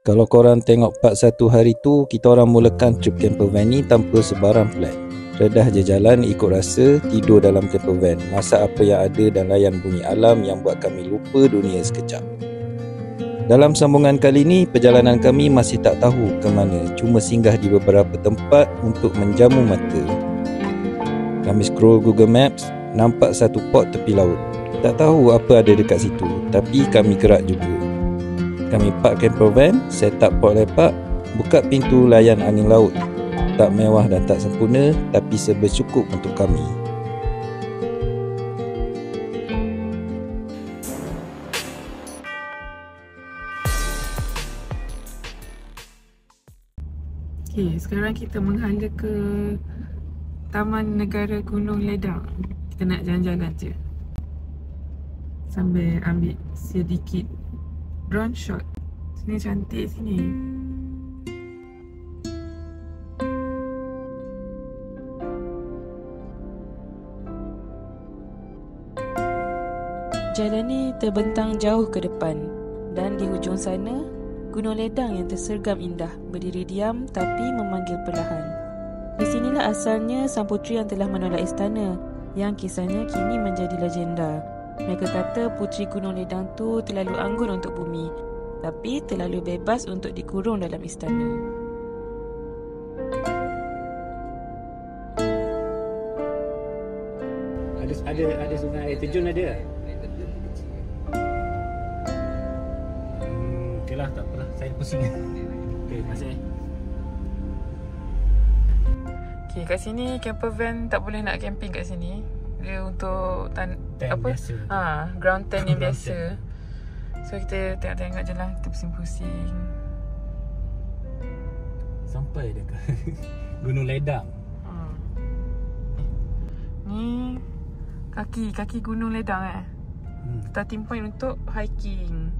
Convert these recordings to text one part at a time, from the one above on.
Kalau korang tengok part 1 hari tu, kita orang mulakan trip camper van ni tanpa sebarang plan. Redah je jalan, ikut rasa, tidur dalam camper van, masak apa yang ada dan layan bunyi alam yang buat kami lupa dunia sekejap. Dalam sambungan kali ni, perjalanan kami masih tak tahu ke mana, cuma singgah di beberapa tempat untuk menjamu mata. Kami scroll Google Maps, nampak satu port tepi laut. Tak tahu apa ada dekat situ, tapi kami gerak juga. Kami park camper van, set up port lepak, buka pintu layan angin laut. Tak mewah dan tak sempurna, tapi serba cukup untuk kami. Okay, sekarang kita menghala ke Taman Negara Gunung Ledang. Kita nak jalan-jalan je sambil ambil sedikit drone shot. Sini cantik sini. Jalan ni terbentang jauh ke depan dan di hujung sana Gunung Ledang yang tersergam indah berdiri diam tapi memanggil perlahan. Di sinilah asalnya sang puteri yang telah menolak istana yang kisahnya kini menjadi legenda. Mereka kata puteri Gunung Ledang tu terlalu anggun untuk bumi, tapi terlalu bebas untuk dikurung dalam istana. Ada sungai air terjun ada? Okey lah, tak apalah. Saya pusing. Okey, masih. Okay, kat sini camper van tak boleh nak camping kat sini. Dia untuk Tent apa? biasa. Ground tent yang Ground biasa. So kita tengok-tengok je lah, kita pusing-pusing. Sampai dekat Gunung Ledang. Ni kaki Gunung Ledang Starting point untuk hiking.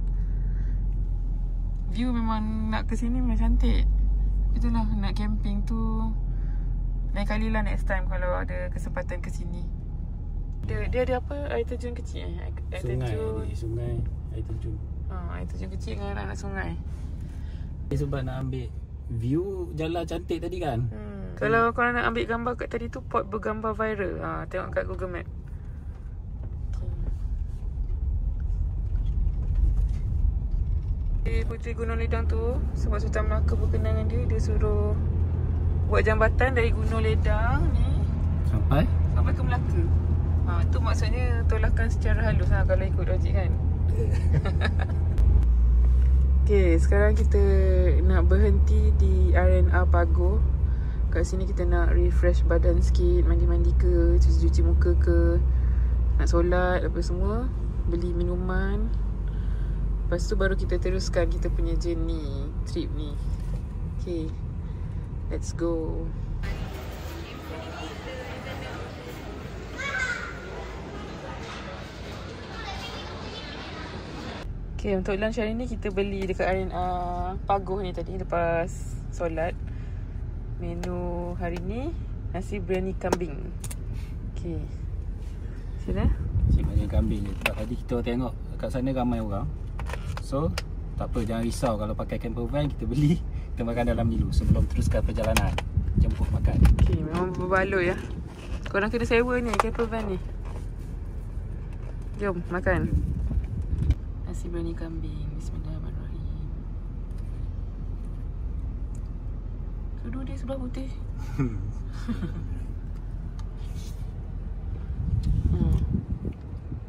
View memang nak ke sini memang cantik. Itulah nak camping tu lain kali lah next time kalau ada kesempatan ke sini. Dia ada apa? Air terjun kecil air Sungai, air terjun. Air terjun kecil dengan anak sungai. Sebab nak ambil view jalan cantik tadi kan. Kalau korang nak ambil gambar kat tadi tu, pot bergambar viral. Tengok kat Google Map. Puteri Gunung Ledang tu, sebab Sultan Melaka berkenangan dia suruh buat jambatan dari Gunung Ledang ni Sampai ke Melaka. Tu maksudnya tolakan secara halus kalau ikut logik kan. Okay, sekarang kita nak berhenti di R&R Pago. Kat sini kita nak refresh badan sikit, mandi-mandi ke, cuci-cuci muka ke, nak solat apa semua, beli minuman. Lepas tu baru kita teruskan kita punya journey, trip ni. Okay, let's go. Okay, untuk lunch hari ni kita beli dekat R&R Pagoh ni tadi lepas solat. Menu hari ni nasi biryani kambing. Okay, sila. nasi biryani kambing je. Sebab tadi kita tengok kat sana ramai orang. So, tak apa, jangan risau kalau pakai camper van, kita beli, kita makan dalam dulu sebelum teruskan perjalanan. Jemput makan. Okay, memang berbaloi ya. Korang kena sewa ni camper van ni. Jom makan. Nasi biryani kambing. Bismillahirrahmanirrahim. Kedua dia sebelah putih.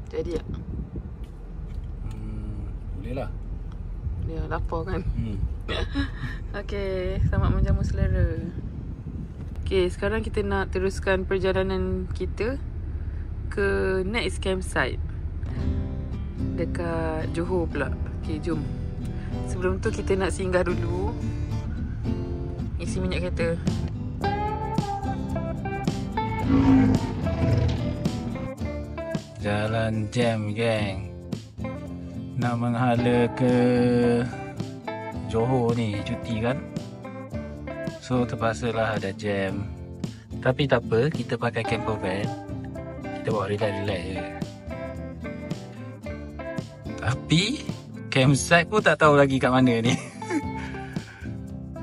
Jadi tak? Boleh lah. Dia lapar kan? Okay, selamat menjamu selera. Okay, sekarang kita nak teruskan perjalanan kita ke next campsite dekat Johor pula. Okay, jom. Sebelum tu kita nak singgah dulu, isi minyak kereta. Jalan jam geng. Nak menghala ke Johor ni cuti kan. So terpaksalah ada jam. Tapi tak apa, kita pakai camper van. Kita bawa relax-relax je. Tapi campsite pun tak tahu lagi kat mana ni.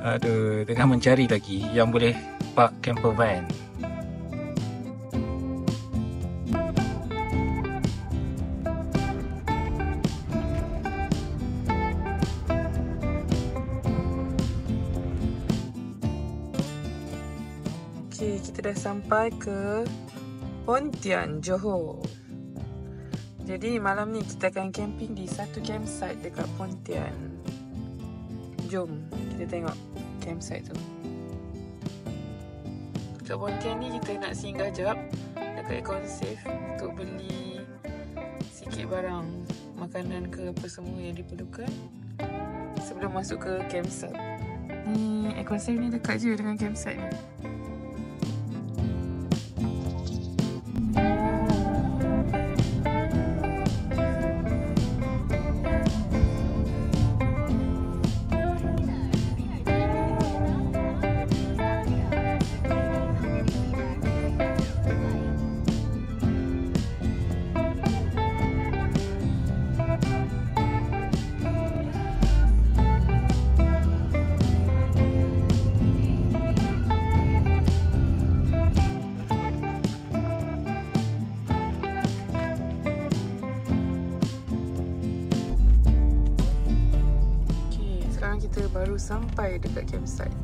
Aduh, tengah mencari lagi yang boleh park camper van. Okay, kita dah sampai ke Pontian, Johor. Jadi malam ni kita akan camping di satu campsite dekat Pontian. Jom kita tengok campsite tu. Dekat Pontian ni kita nak singgah jap dekat Econ Safe untuk beli sikit barang, makanan ke apa semua yang diperlukan sebelum masuk ke campsite. Ni Econ Safe ni dekat je dengan campsite ni. Kita baru sampai dekat campsite.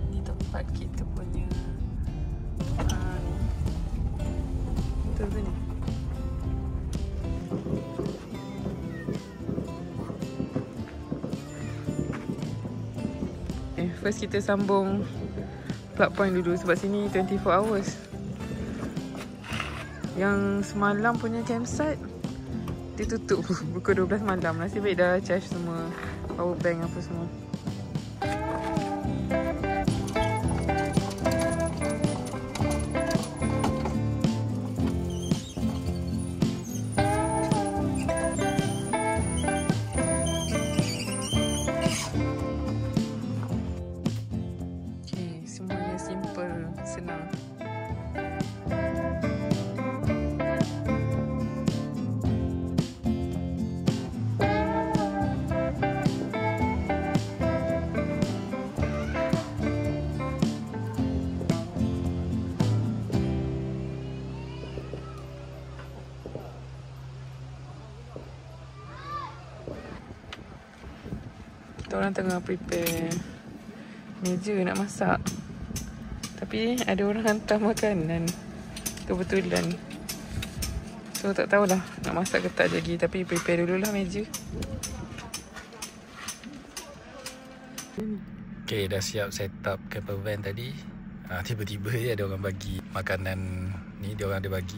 Ni tempat kita punya betul ke ni? First kita sambung plug point dulu sebab sini 24 hours. Yang semalam punya campsite dia tutup pukul 12 malam. Nasib baik dah charge semua power bank apa semua. Okay, semuanya simple, senang. Kita orang tengah prepare meja nak masak. Tapi ada orang hantar makanan kebetulan. So tak tahulah nak masak ke tak lagi. Tapi prepare dululah meja. Okay, dah siap set up camper van tadi. Tiba-tiba je ada orang bagi makanan ni. Dia orang ada bagi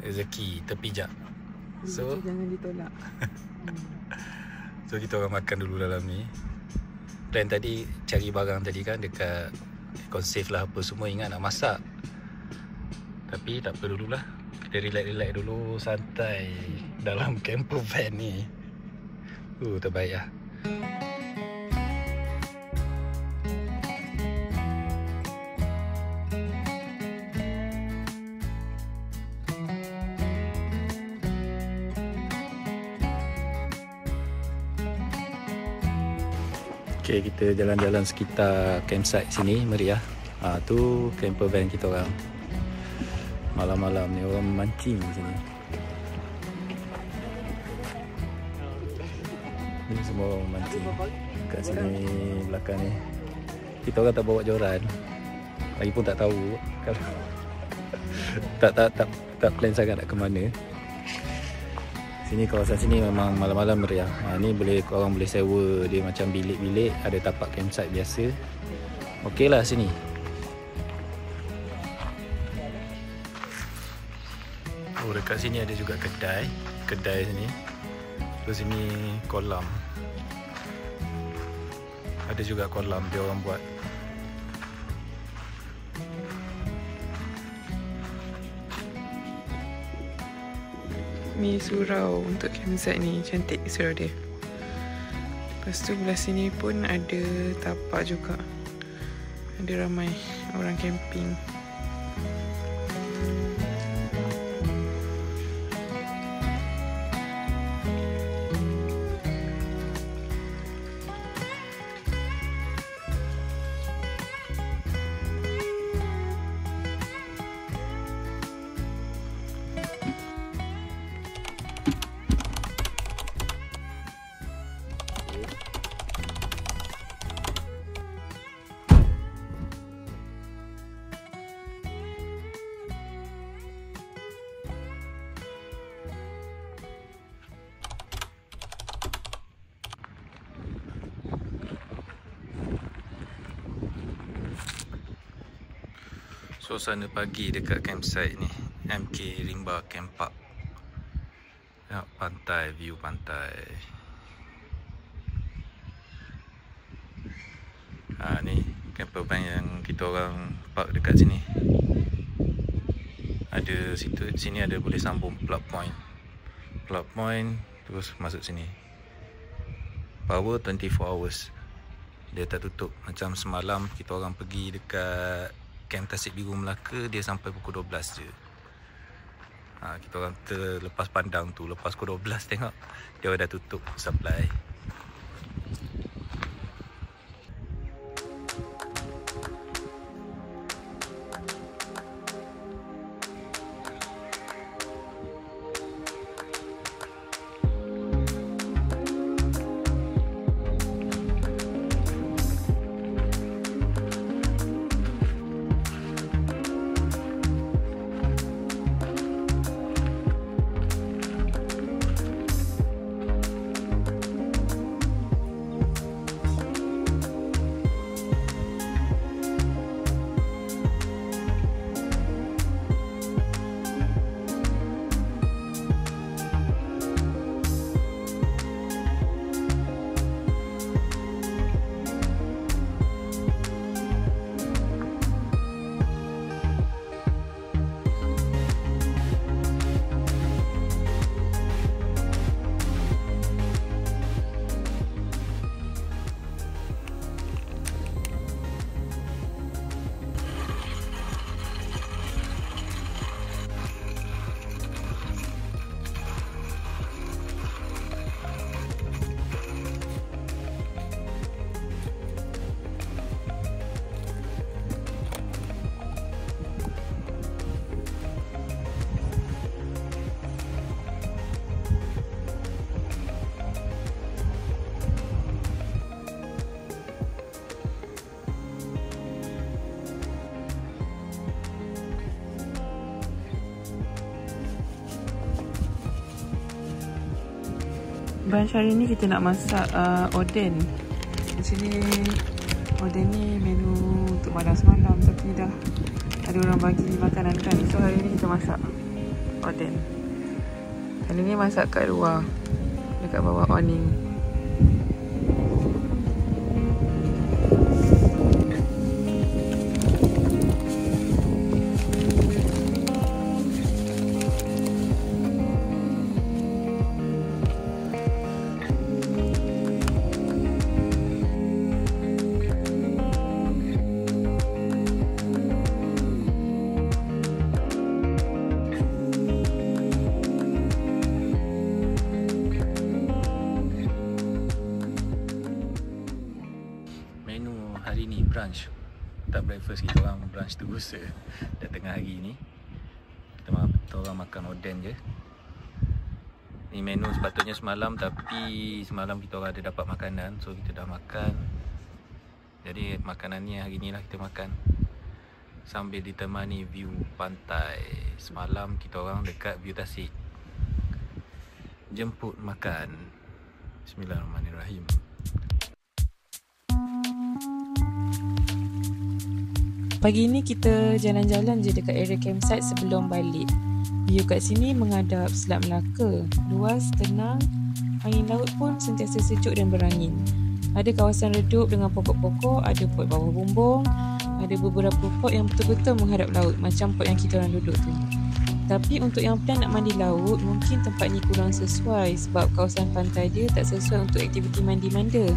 rezeki terpijak. So jangan ditolak. So kita orang makan dulu dalam ni. Plan tadi cari barang tadi kan dekat Econ Safe lah apa semua, ingat nak masak. Tapi tak apa dululah. Kita relax-relax dulu, santai dalam camper van ni. Terbaik lah. Okay, kita jalan-jalan sekitar campsite sini, meriah. Tu camper van kita orang. Malam-malam ni orang memancing sini. Ini semua orang memancing. Kat sini belakang ni. Kita orang tak bawa joran. Lagipun tak tahu kalau tak plan sangat nak ke mana. Sini, kawasan sini memang malam-malam meriah. Ni korang boleh sewa dia macam bilik-bilik, ada tapak campsite biasa. Okey lah sini. Dekat sini ada juga kedai sini. Terus sini kolam. Ada juga kolam dia orang buat. Ni surau untuk campsite ni. Cantik surau dia. Lepas tu belah sini pun ada tapak juga. Ada ramai orang camping. Suasana pagi dekat campsite ni, MK Rimba Camp Park. Tengok pantai, view pantai. Ni camper van yang kita orang park dekat sini. Ada situ, sini ada boleh sambung plug point. Plug point terus masuk sini. Power 24 hours. Dia tak tutup. Macam semalam kita orang pergi dekat Camp Tasik Biru Melaka, dia sampai pukul 12 je. Kita orang terlepas pandang tu, lepas pukul 12 tengok dia dah tutup supply. Brunch hari ni kita nak masak oden. Di sini oden ni menu untuk malam semalam, tapi dah ada orang bagi makanan kan. So hari ni kita masak oden. Hari ni masak kat luar, dekat bawah awning. Hari ni brunch, tak breakfast, kita orang brunch terus dah tengah hari ni. Kita orang makan oden je. Ni menu sepatutnya semalam, tapi semalam kita orang ada dapat makanan, so kita dah makan. Jadi makanan ni hari ni lah kita makan, sambil ditemani view pantai. Semalam kita orang dekat view Tasik. Jemput makan. Bismillahirrahmanirrahim. Pagi ni kita jalan-jalan je dekat area campsite sebelum balik. View kat sini menghadap Selat Melaka. Luas, tenang, angin laut pun sentiasa sejuk dan berangin. Ada kawasan redup dengan pokok-pokok, ada pot bawah bumbung, ada beberapa pot yang betul-betul menghadap laut macam pot yang kita orang duduk tu. Tapi untuk yang plan nak mandi laut, mungkin tempat ni kurang sesuai sebab kawasan pantai dia tak sesuai untuk aktiviti mandi-manda.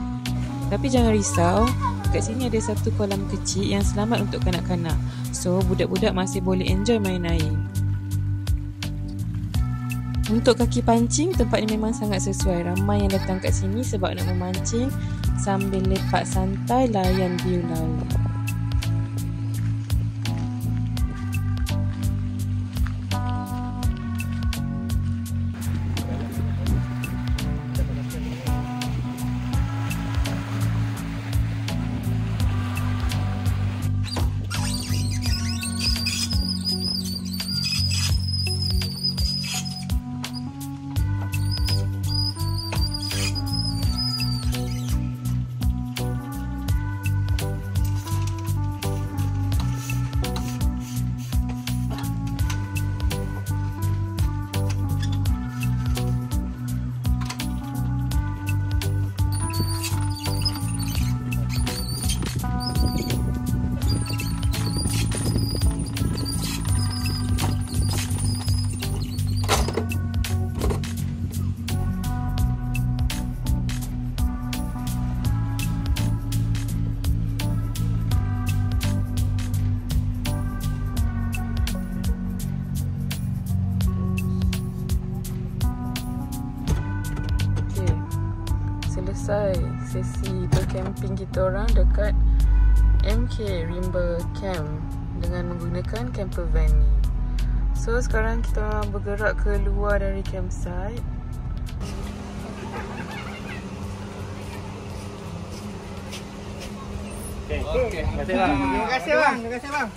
Tapi jangan risau, kat sini ada satu kolam kecil yang selamat untuk kanak-kanak. So, budak-budak masih boleh enjoy main air. Untuk kaki pancing, tempat ni memang sangat sesuai. Ramai yang datang kat sini sebab nak memancing sambil lepak santai layan view laut. selesai sesi bercamping kita orang dekat MK Rimba Camp dengan menggunakan camper van ni. So sekarang kita orang bergerak keluar dari campsite. Okey, terima kasih bang. Terima kasih bang. Terima kasih bang.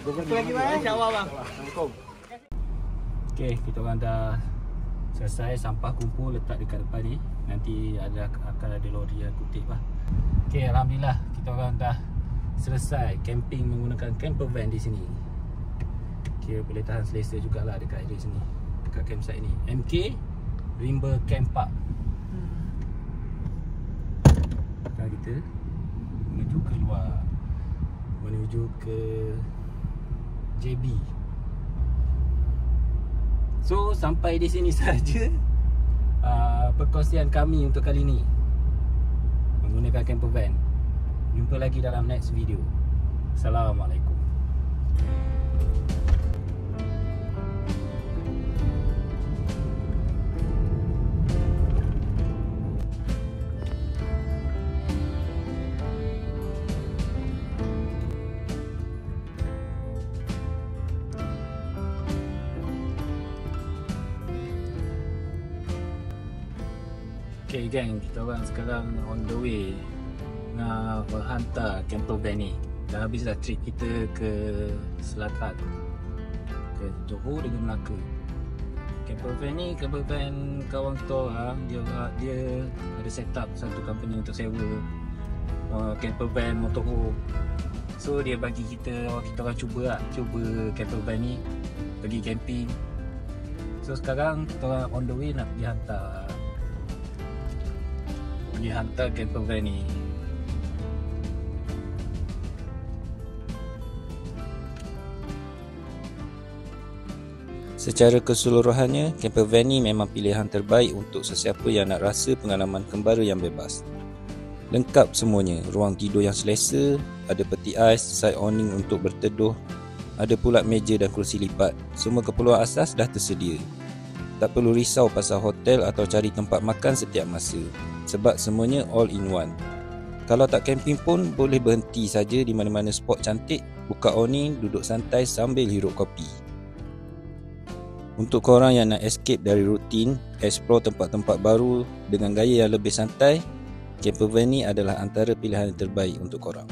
Jumpa lagi bang. InsyaAllah bang. Assalamualaikum. Okey, kita orang dah selesai, sampah kumpul letak dekat depan ni. Nanti akan ada lori yang kutip lah. Okey, alhamdulillah kita orang dah selesai camping menggunakan camper van di sini. Kira boleh tahan selesa jugalah dekat area sini, dekat campsite ni. MK Rimba Camp Park. Sekarang kita menuju keluar, menuju ke JB. So sampai di sini saja perkongsian kami untuk kali ni menggunakan camper van. Jumpa lagi dalam next video. Assalamualaikum. Okay gang, kita orang sekarang on the way nak menghantar camper van ni. Dah habis dah trip kita ke selatan, ke Johor dengan Melaka. Camper van ni, camper van kawan kita orang, dia ada set up satu company untuk sewa camper van motorhome. So dia bagi kita orang cuba camper van ni pergi camping. So sekarang kita orang on the way nak pergi hantar camper van ni. Secara keseluruhannya, camper van ni memang pilihan terbaik untuk sesiapa yang nak rasa pengalaman kembara yang bebas. Lengkap semuanya, ruang tidur yang selesa, ada peti ais, side awning untuk berteduh, ada pula meja dan kerusi lipat. Semua keperluan asas dah tersedia. Tak perlu risau pasal hotel atau cari tempat makan setiap masa, sebab semuanya all in one. Kalau tak camping pun boleh berhenti saja di mana-mana spot cantik, buka awning, duduk santai sambil hirup kopi. Untuk korang yang nak escape dari rutin, explore tempat-tempat baru dengan gaya yang lebih santai, camper van ni adalah antara pilihan yang terbaik untuk korang.